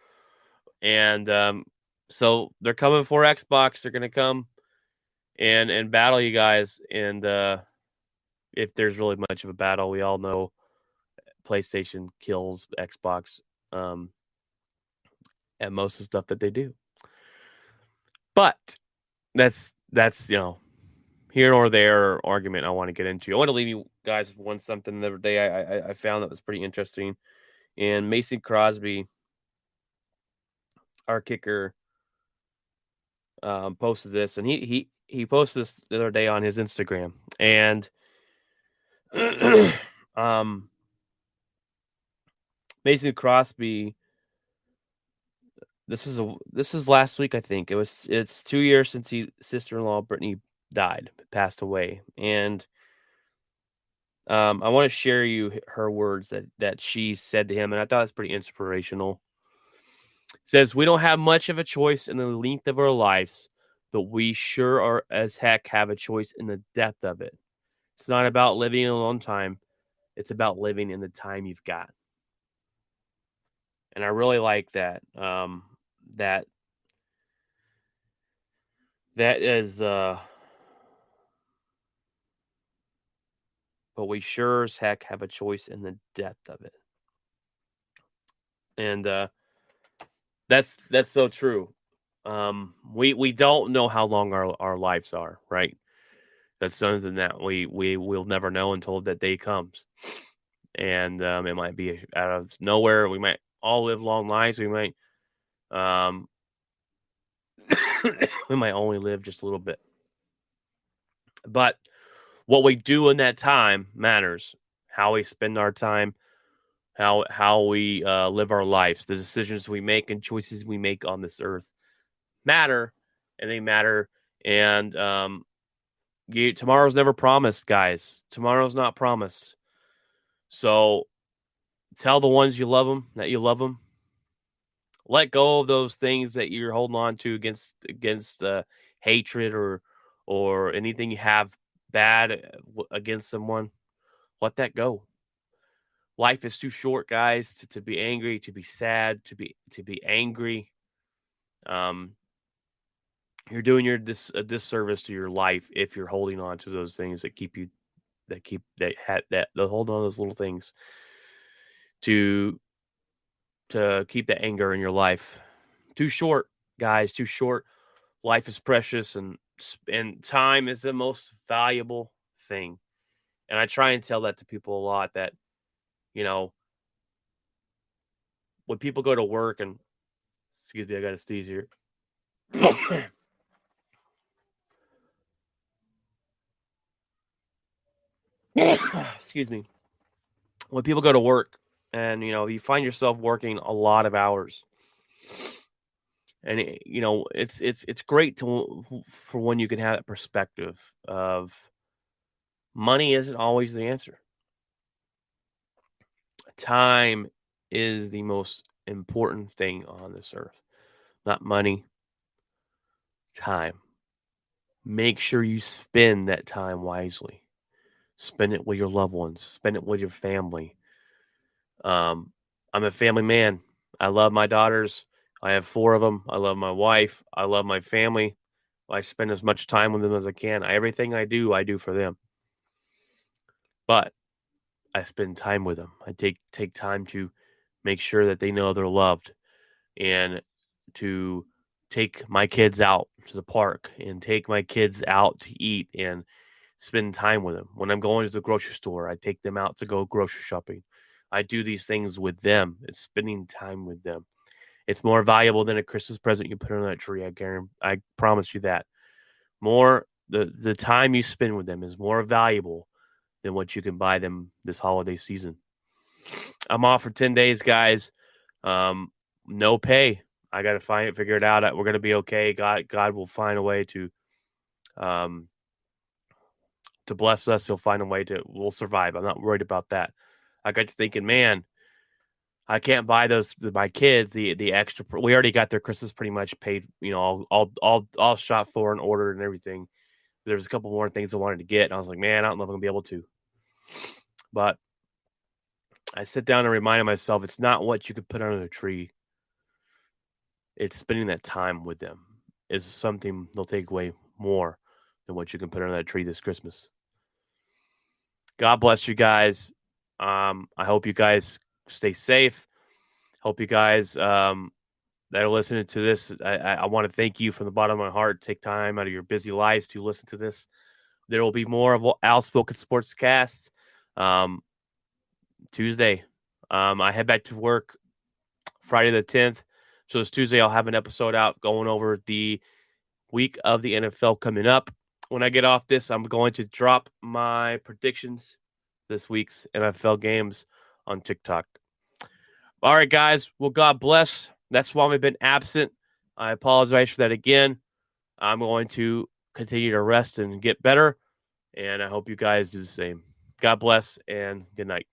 and so they're coming for Xbox. They're gonna come and battle you guys. And if there's really much of a battle, we all know PlayStation kills Xbox. at most of the stuff that they do. But that's here or there argument I want to get into. I want to leave you guys with one something the other day I found that was pretty interesting. And Mason Crosby, our kicker, posted this, and he posted this the other day on his Instagram, and Mason Crosby. This is last week, I think. It's 2 years since sister-in-law Brittany passed away, and I want to share you her words that she said to him, and I thought it was pretty inspirational. It says, "We don't have much of a choice in the length of our lives, but we sure are as heck have a choice in the depth of it. It's not about living a long time; it's about living in the time you've got." And I really like that. That is, but we sure as heck have a choice in the depth of it. And that's so true. We don't know how long our lives are, right? That's something that we will never know until that day comes. And it might be out of nowhere. We might all live long lives. We might we might only live just a little bit. But what we do in that time matters. How we spend our time, how we live our lives, the decisions we make and choices we make on this earth matter, and they matter. And tomorrow's never promised, guys. Tomorrow's not promised. So tell the ones you love them that you love them. Let go of those things that you're holding on to against hatred or anything you have bad against someone. Let that go. Life is too short, guys, to be angry, to be sad, to be angry. You're doing a disservice to your life if you're holding on to those things that hold on to those little things to keep the anger in your life. Too short, guys, too short. Life is precious, and time is the most valuable thing. And I try and tell that to people a lot, that when people go to work, and excuse me, I got to sneeze here. Excuse me. When people go to work, and you find yourself working a lot of hours, and it's great for when you can have that perspective of money isn't always the answer. Time is the most important thing on this earth. Not money, time. Make sure you spend that time wisely. Spend it with your loved ones. Spend it with your family. I'm a family man. I love my daughters. I have 4 of them. I love my wife. I love my family. I spend as much time with them as I can. Everything I do for them. But I spend time with them. I take time to make sure that they know they're loved, and to take my kids out to the park, and take my kids out to eat, and spend time with them. When I'm going to the grocery store, I take them out to go grocery shopping. I do these things with them. It's spending time with them. It's more valuable than a Christmas present you put on that tree. I promise you that. The time you spend with them is more valuable than what you can buy them this holiday season. I'm off for 10 days, guys. No pay. I got to figure it out. We're going to be okay. God will find a way to bless us. He'll find a way we'll survive. I'm not worried about that. I got to thinking, man, I can't buy my kids the extra. We already got their Christmas pretty much paid. All shot for and ordered and everything. There's a couple more things I wanted to get, and I was like, man, I don't know if I'm gonna be able to. But I sit down and reminded myself, it's not what you could put under the tree. It's spending that time with them is something they'll take away more than what you can put under that tree this Christmas. God bless you guys. I hope you guys stay safe. Hope you guys that are listening to this, I want to thank you from the bottom of my heart. Take time out of your busy lives to listen to this. There will be more of Outspoken Sportscasts Tuesday. I head back to work Friday the 10th. So this Tuesday, I'll have an episode out going over the week of the NFL coming up. When I get off this, I'm going to drop my predictions this week's NFL games on TikTok. All right, guys. Well, God bless. That's why we've been absent. I apologize for that again. I'm going to continue to rest and get better. And I hope you guys do the same. God bless and good night.